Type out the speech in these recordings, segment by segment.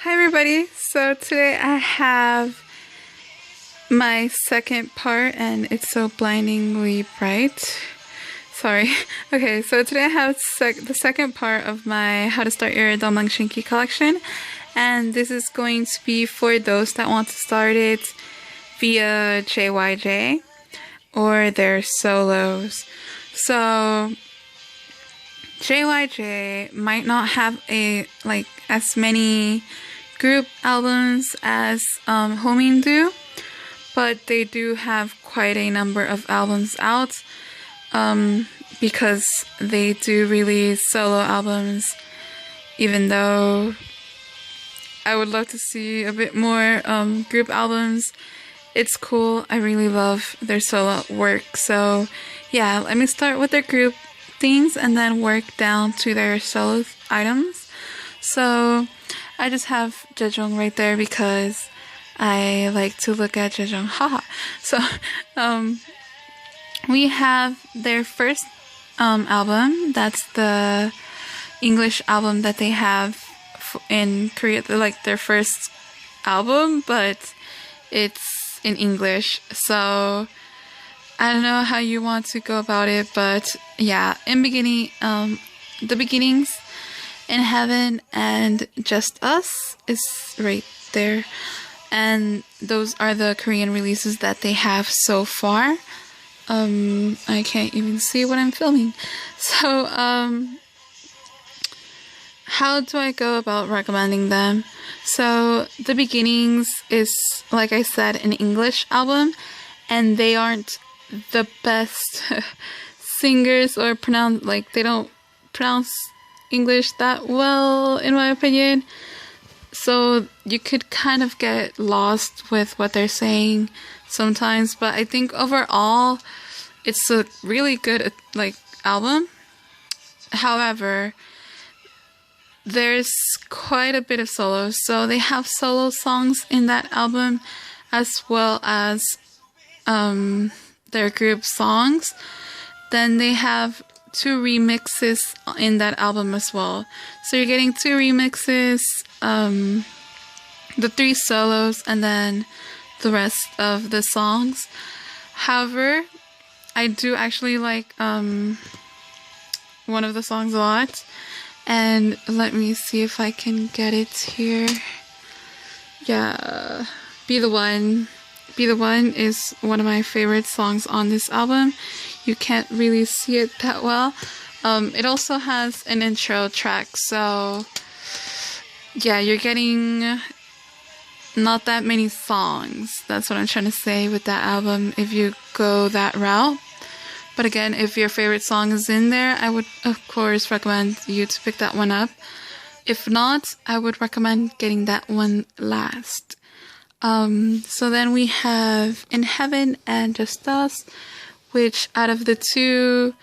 Hi everybody, so today I have my second part and it's so blindingly bright. Sorry. Okay, so today I have the second part of my How to Start Your Domang Shinki collection, and this is going to be for those that want to start it via JYJ or their solos. So JYJ might not have as many group albums as Homing do, but they do have quite a number of albums out because they do release solo albums, even though I would love to see a bit more group albums. It's cool. I really love their solo work. So yeah, let me start with their group things and then work down to their solo items. So I just have Joong right there because I like to look at Joong. Haha. So we have their first album. That's the English album that they have in Korea. Like their first album, but it's in English. So I don't know how you want to go about it, but yeah, the beginnings, In Heaven, and Just Us is right there. And those are the Korean releases that they have so far. I can't even see what I'm filming. So, how do I go about recommending them? So, The Beginnings is, like I said, an English album, and they aren't the best singers or they don't pronounce English that well, in my opinion. So you could kind of get lost with what they're saying sometimes, but I think overall it's a really good album. However, there's quite a bit of solos, so they have solo songs in that album as well as their group songs. Then they have 2 remixes in that album as well. So you're getting 2 remixes, the 3 solos, and then the rest of the songs. However, I do actually like one of the songs a lot. And let me see if I can get it here. Yeah, Be the One. Be the One is one of my favorite songs on this album. You can't really see it that well. It also has an intro track, so yeah, you're getting not that many songs. That's what I'm trying to say with that album if you go that route. But again, if your favorite song is in there, I would of course recommend you to pick that one up. If not, I would recommend getting that one last. So then we have In Heaven and Just Us, which out of the 2,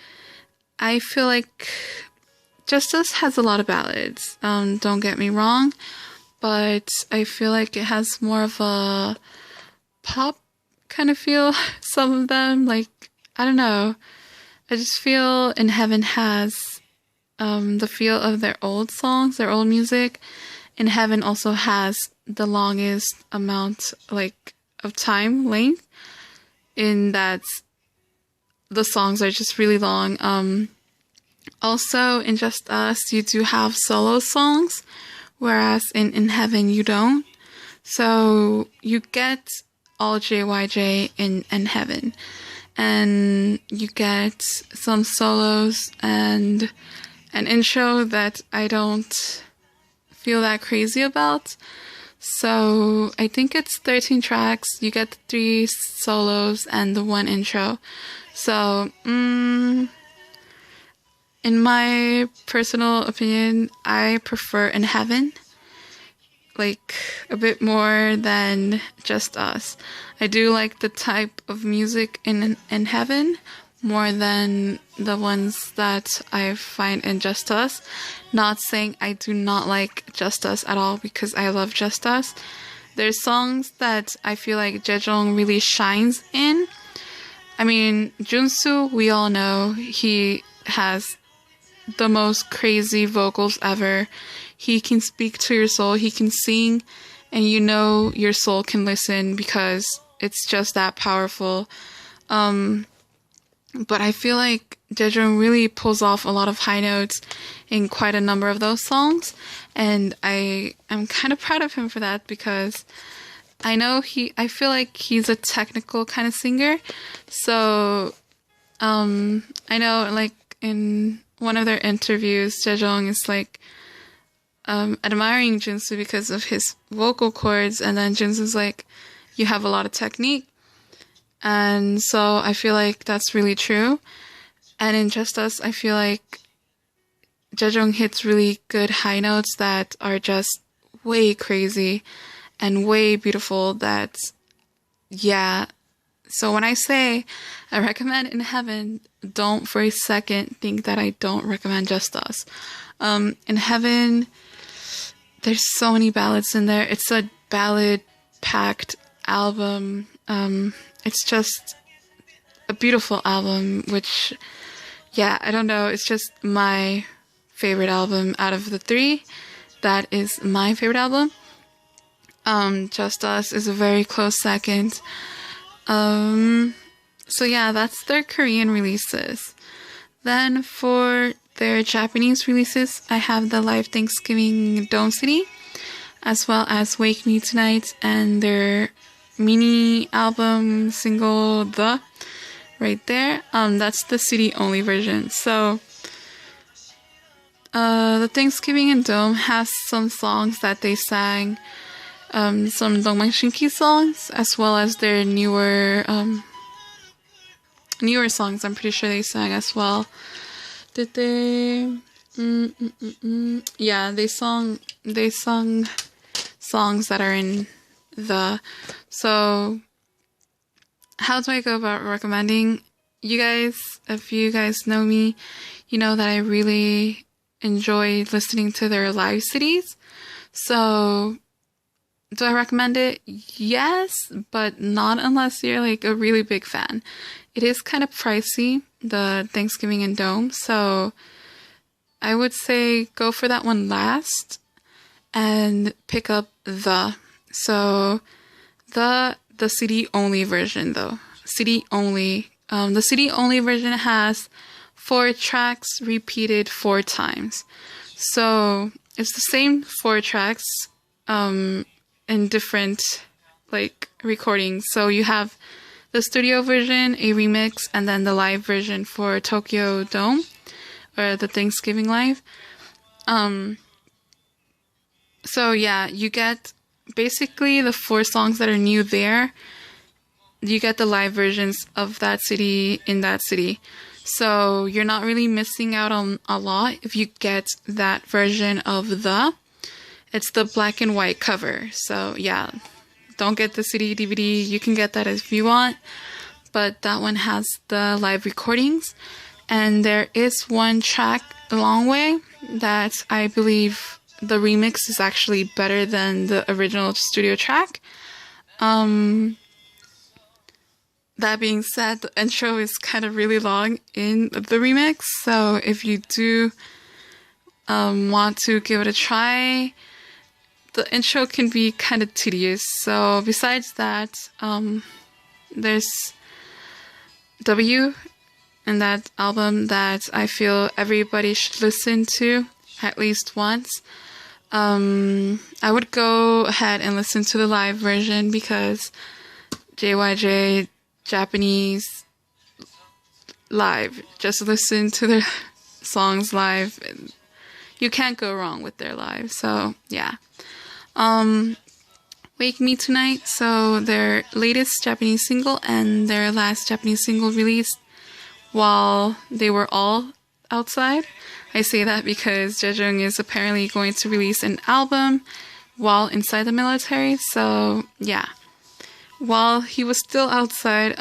I feel like Just Us has a lot of ballads. Don't get me wrong, but I feel like it has more of a pop kind of feel. Some of them, I don't know. I just feel In Heaven has the feel of their old songs, their old music. In Heaven also has the longest amount of time length in that the songs are just really long. Also in Just Us you do have solo songs, whereas in Heaven you don't. So you get all JYJ in Heaven, and you get some solos and an intro that I don't feel that crazy about. So I think it's 13 tracks. You get the 3 solos and the 1 intro. So in my personal opinion, I prefer In Heaven a bit more than Just Us. I do like the type of music in Heaven more than the ones that I find in Just Us. Not saying I do not like Just Us at all, because I love Just Us. There's songs that I feel like Joong really shines in. I mean, Junsu, we all know he has the most crazy vocals ever. he can speak to your soul, he can sing, and you know your soul can listen because it's just that powerful. But I feel like Joong really pulls off a lot of high notes in quite a number of those songs, and I am kind of proud of him for that because I feel like he's a technical kind of singer. So I know, like, in one of their interviews, Joong is like admiring Junsu because of his vocal cords, and then Junsu's like, you have a lot of technique. And so I feel like that's really true. And in Just Us, I feel like Joong hits really good high notes that are just way crazy and way beautiful. So when I say I recommend In Heaven, don't for a second think that I don't recommend Just Us. In Heaven, there's so many ballads in there. It's a ballad-packed album. It's just a beautiful album, which, I don't know, it's just my favorite album out of the three. That is my favorite album. Just Us is a very close second. That's their Korean releases. Then for their Japanese releases, I have the Live Thanksgiving Dome City, as well as Wake Me Tonight, and their mini album single The, right there. That's the city only version. So the Thanksgiving and Dome has some songs that they sang, some Dongbangshinki songs, as well as their newer songs. I'm pretty sure they sang as well. Did they? Yeah, they sung songs that are in the. So how do I go about recommending? You guys, if you guys know me, you know that I really enjoy listening to their live CDs. So do I recommend it? Yes, but not unless you're like a really big fan. It is kind of pricey, the Thanksgiving and Dome, so I would say go for that one last and pick up the CD only version though. CD only. The CD only version has 4 tracks repeated 4 times. So it's the same 4 tracks in different like recordings. So you have the studio version, a remix, and then the live version for Tokyo Dome or the Thanksgiving Live. So yeah, you get basically the 4 songs that are new there. You get the live versions of that city in that city. So you're not really missing out on a lot if you get that version of it's the black and white cover. So yeah, don't get the CD DVD. You can get that if you want, but that one has the live recordings. And there is one track, The Long Way, that I believe the remix is actually better than the original studio track. That being said, the intro is kind of really long in the remix, so if you do want to give it a try, the intro can be kind of tedious. So besides that, there's W in that album that I feel everybody should listen to at least once. I would go ahead and listen to the live version because JYJ Japanese live, just listen to their songs live. You can't go wrong with their live. So yeah. Wake Me Tonight, so their latest Japanese single and their last Japanese single released while they were all outside. I say that because Joong is apparently going to release an album while inside the military. So yeah, while he was still outside,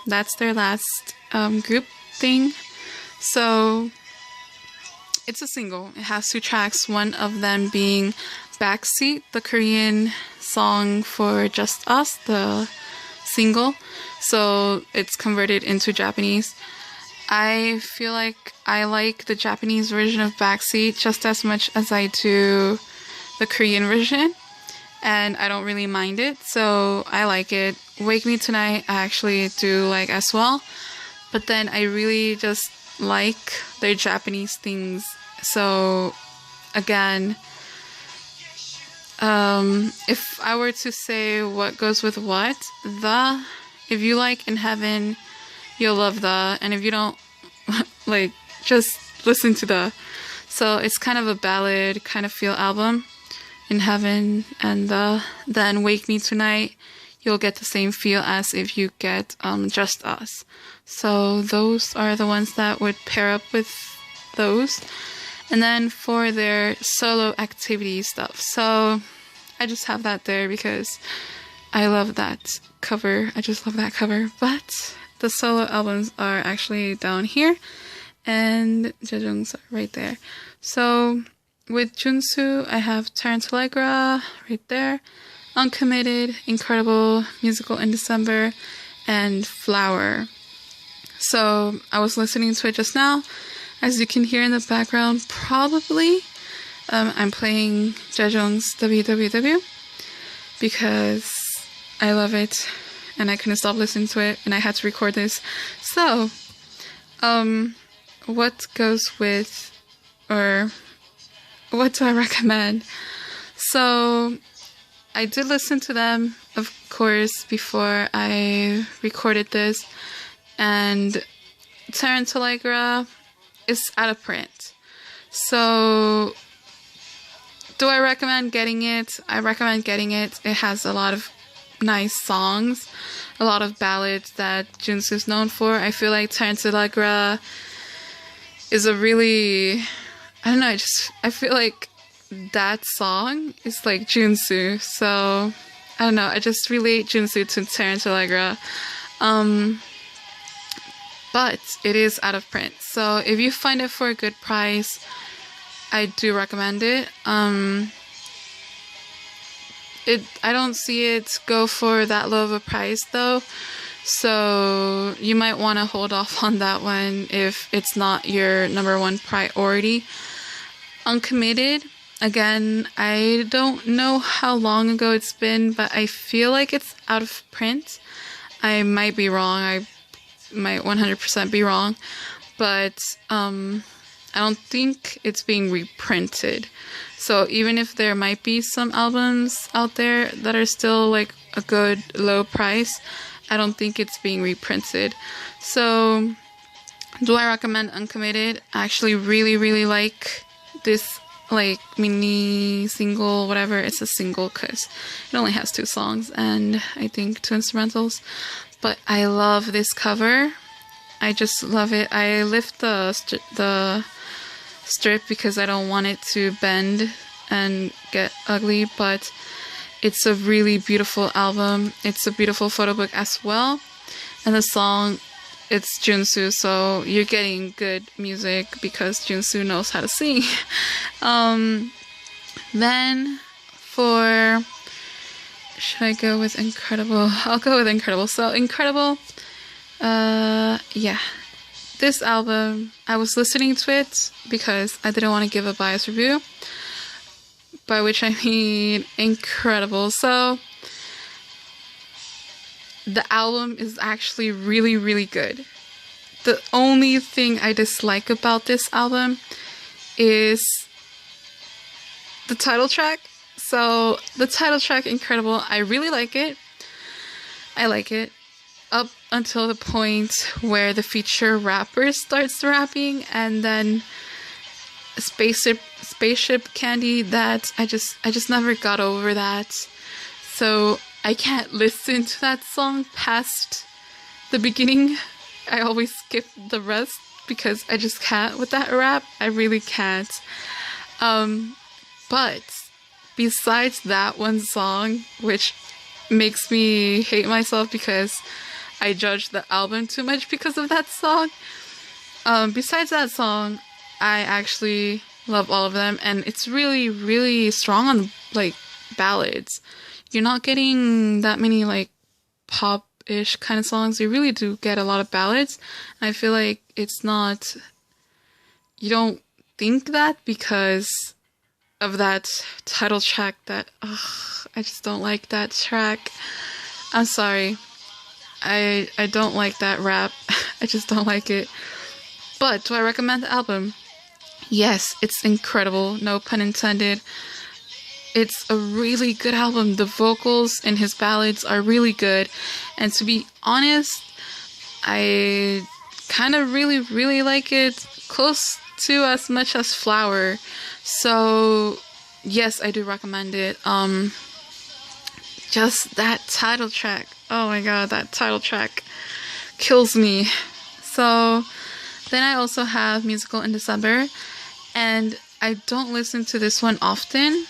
that's their last group thing. So it's a single. It has 2 tracks, one of them being Backseat, the Korean song for Just Us, the single. So it's converted into Japanese. I feel like I like the Japanese version of Backseat just as much as I do the Korean version, and I don't really mind it, so I like it. Wake Me Tonight I actually do like as well, but then I really just like their Japanese things. So again, if I were to say what goes with what, if you like In Heaven, you'll love and if you don't, like, just listen to so it's kind of a ballad kind of feel album, In Heaven, and then Wake Me Tonight, you'll get the same feel as if you get Just Us. So those are the ones that would pair up with those. And then for their solo activity stuff, so I just have that there because I love that cover. I just love that cover. But the solo albums are actually down here, and Jeong's right there. So with Junsu, I have Tarantalegra right there, Uncommitted, Incredible, Musical in December, and Flower. So I was listening to it just now. As you can hear in the background, probably, I'm playing Jeong's WWW because I love it and I couldn't stop listening to it and I had to record this. So, what goes with, or what do I recommend? So, I did listen to them, of course, before I recorded this, and Tarantalegra is out of print. So, do I recommend getting it? I recommend getting it. It has a lot of nice songs, a lot of ballads that Junsu is known for. I feel like Tarantalegra is a really, I don't know, I feel like that song is like Junsu. So, I don't know, I just relate Junsu to Tarantalegra. But it is out of print. So if you find it for a good price, I do recommend it. I don't see it go for that low of a price though. So you might want to hold off on that one if it's not your number one priority. Uncommitted, again, I don't know how long ago it's been, but I feel like it's out of print. I might be wrong. I might 100% be wrong, but I don't think it's being reprinted. So even if there might be some albums out there that are still like a good low price, I don't think it's being reprinted. So do I recommend Uncommitted? I actually really like this like mini single, whatever. It's a single because it only has 2 songs and I think 2 instrumentals. But I love this cover. I just love it. I lift the strip because I don't want it to bend and get ugly, but it's a really beautiful album. It's a beautiful photo book as well. And the song, it's Junsu, so you're getting good music because Junsu knows how to sing. Then for, should I go with Incredible? I'll go with Incredible. So Incredible, yeah. This album, I was listening to it because I didn't want to give a biased review, by which I mean incredible. So the album is actually really good. The only thing I dislike about this album is the title track. So the title track, Incredible, I really like it. I like it up until the point where the feature rapper starts rapping, and then Spaceship Candy, that I just never got over that. So I can't listen to that song past the beginning. I always skip the rest because I just can't with that rap. I really can't. But besides that one song, which makes me hate myself because I judged the album too much because of that song. Besides that song, I actually love all of them, and it's really strong on like ballads. You're not getting that many like pop ballad-ish kind of songs. You really do get a lot of ballads. And I feel like it's not, you don't think that because of that title track that, I just don't like that track. I'm sorry. I don't like that rap. I just don't like it. But do I recommend the album? Yes, it's incredible. No pun intended. It's a really good album. The vocals in his ballads are really good. And to be honest, I kind of really like it, close to as much as Flower. So yes, I do recommend it. Just that title track. Oh my god, that title track kills me. So then I also have Musical in December, and I don't listen to this one often.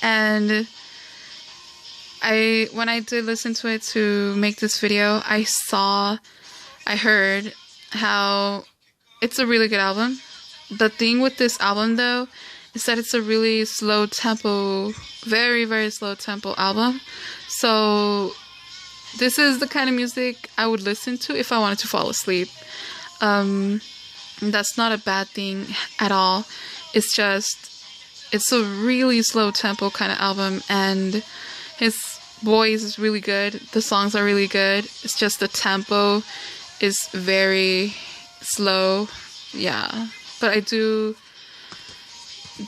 And when I did listen to it to make this video, I heard how it's a really good album. The thing with this album though is that it's a really slow tempo, very slow tempo album. So this is the kind of music I would listen to if I wanted to fall asleep. That's not a bad thing at all. It's just, it's a really slow tempo kind of album, and his voice is really good. The songs are really good. It's just the tempo is very slow. Yeah. But I do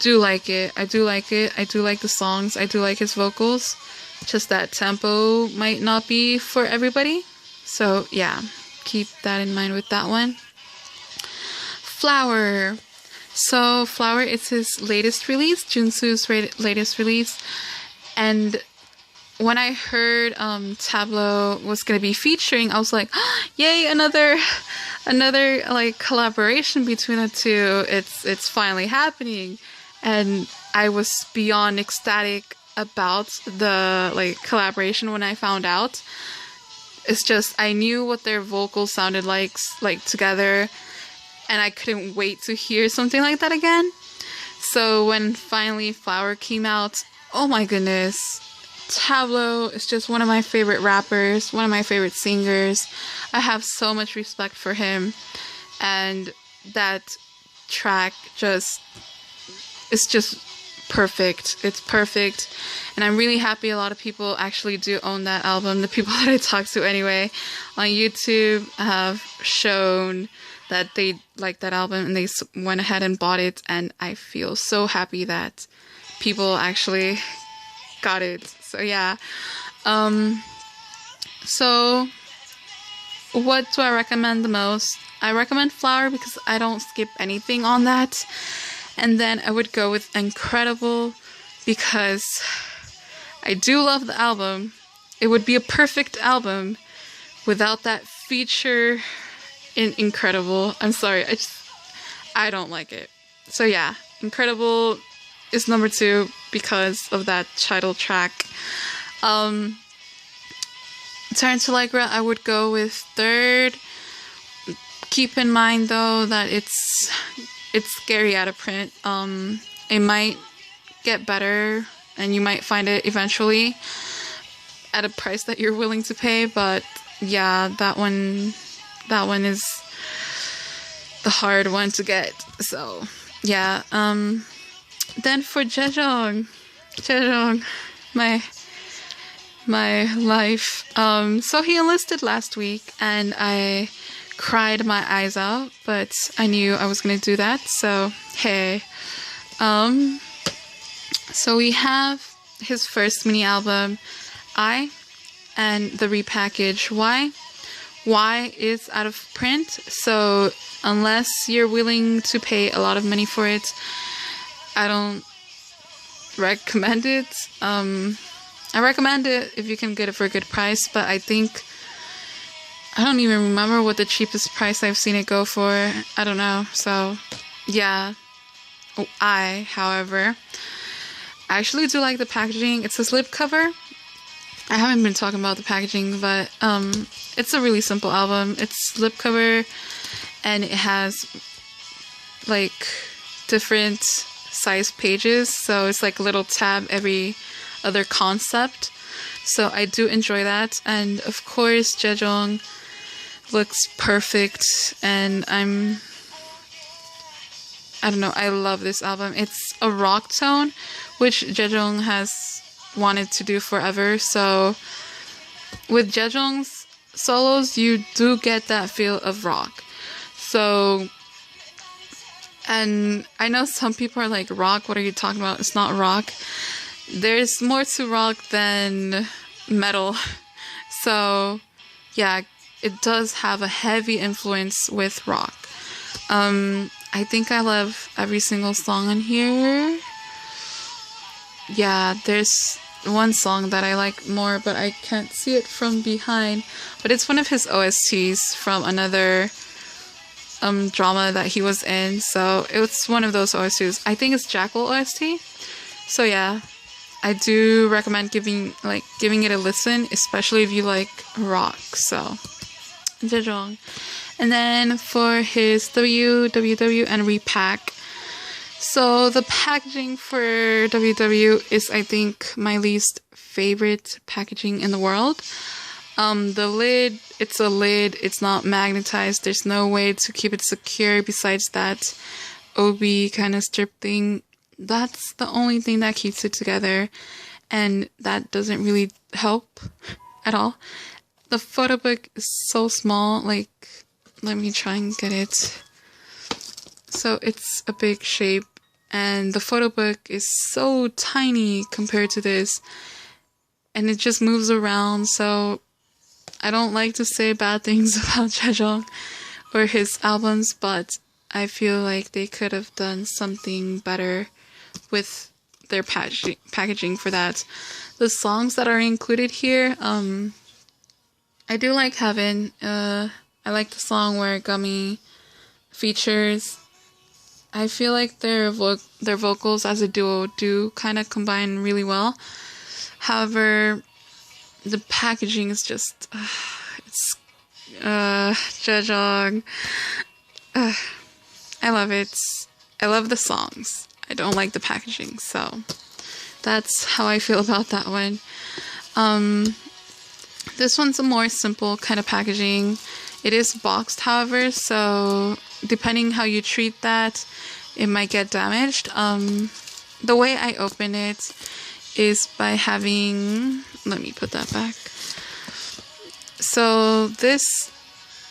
like it. I do like it. I do like the songs. I do like his vocals. Just that tempo might not be for everybody. So yeah, keep that in mind with that one. Flower. So Flower is his latest release, Junsu's latest release. And when I heard Tableau was gonna be featuring, I was like, oh, yay, another like collaboration between the two. It's finally happening. And I was beyond ecstatic about the like collaboration when I found out. It's just, I knew what their vocals sounded like together, and I couldn't wait to hear something like that again. So when finally Flower came out, oh my goodness, Tableau is just one of my favorite rappers, one of my favorite singers. I have so much respect for him, and that track it's just perfect. It's perfect, and I'm really happy a lot of people actually do own that album. The people that I talk to anyway on YouTube have shown that they like that album, and they went ahead and bought it, and I feel so happy that people actually got it. So yeah. So what do I recommend the most? I recommend Flower because I don't skip anything on that. And then I would go with Incredible because I do love the album. It would be a perfect album without that feature in Incredible. I'm sorry, I don't like it. So yeah, Incredible is number 2 because of that title track. Turn to Allegra, I would go with 3rd. Keep in mind though that it's scary out of print. It might get better, and you might find it eventually at a price that you're willing to pay, but yeah, that one is the hard one to get. So yeah. Then for Joong, my life. So he enlisted last week, and I cried my eyes out, but I knew I was gonna do that. So hey. So we have his first mini album, I, and the repackage Y is out of print, so unless you're willing to pay a lot of money for it, I don't recommend it. I recommend it if you can get it for a good price, but I think, I don't even remember what the cheapest price I've seen it go for. I don't know. So yeah. However, I actually do like the packaging. It's a slipcover. I haven't been talking about the packaging, but it's a really simple album. It's slipcover, and it has like different size pages, so it's like a little tab every other concept. So I do enjoy that. And of course, Joong looks perfect, and I don't know, I love this album. It's a rock tone, which Joong has wanted to do forever. So with Joong's solos, you do get that feel of rock. So, and I know some people are like, rock, what are you talking about? It's not rock. There's more to rock than metal. So yeah, it does have a heavy influence with rock. I think I love every single song on here. Yeah, there's one song that I like more, but I can't see it from behind. But it's one of his OSTs from another drama that he was in. So it's one of those OSTs. I think it's Jackal OST. So yeah, I do recommend giving it a listen, especially if you like rock. So Joong. And then for his WWW and Repack. So the packaging for WW is, I think, my least favorite packaging in the world. The lid, it's a lid, it's not magnetized, there's no way to keep it secure besides that OB kind of strip thing. That's the only thing that keeps it together, and that doesn't really help at all. The photo book is so small, like, let me try and get it. So it's a big shape, and the photo book is so tiny compared to this, and it just moves around. So I don't like to say bad things about Joong or his albums, but I feel like they could have done something better with their packaging for that. The songs that are included here, I do like Heaven. I like the song where Gummy features. I feel like their vocals as a duo do kind of combine really well. However, the packaging is just Joong. I love it. I love the songs. I don't like the packaging, so that's how I feel about that one. This one's a more simple kind of packaging. It is boxed, however, so depending how you treat that, it might get damaged. The way I open it is by having, let me put that back. So this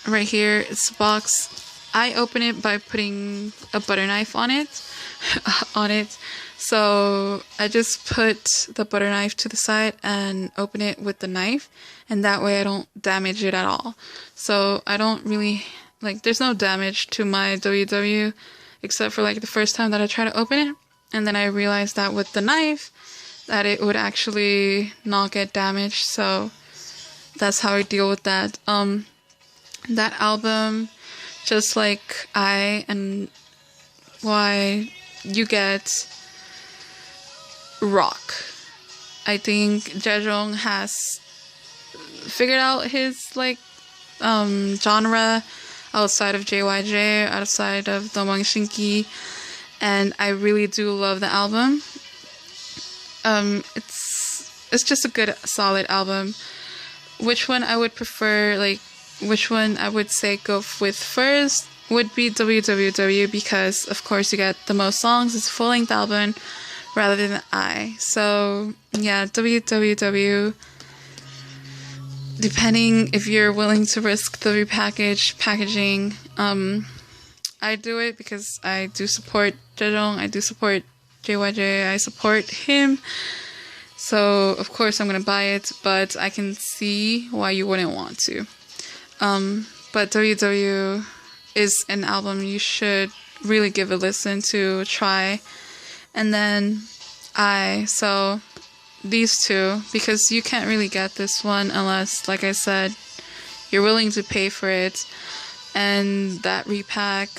right here, it's a box. I open it by putting a butter knife on it. So I just put the butter knife to the side and open it with the knife, and that way I don't damage it at all. So I don't really, like, there's no damage to my WW except for like the first time that I tried to open it, and then I realized that with the knife that it would actually not get damaged. So that's how I deal with that. That album, just like and why you get rock. I think Joong has figured out his genre outside of JYJ, outside of Domang Shinki, and I really do love the album. It's just a good solid album. Which one I would prefer, which one I would say go with first would be WWW, because of course you get the most songs. It's a full-length album rather than So yeah, WWW, depending if you're willing to risk the packaging. I do it because I do support Joong, I do support JYJ, I support him. So of course I'm gonna buy it, but I can see why you wouldn't want to. But WW is an album you should really give a listen to, try. And then so these two, because you can't really get this one unless, like I said, you're willing to pay for it. And that Repack,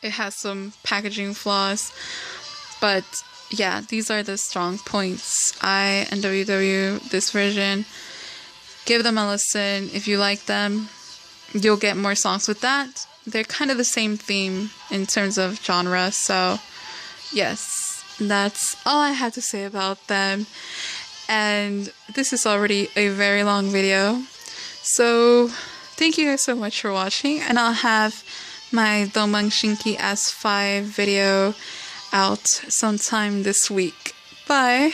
it has some packaging flaws, but yeah, these are the strong points. and WW, this version, give them a listen. If you like them, you'll get more songs with that. They're kind of the same theme in terms of genre, so yes, that's all I had to say about them. and this is already a very long video. So thank you guys so much for watching, and I'll have my Domang Shinki S5 video out sometime this week. Bye!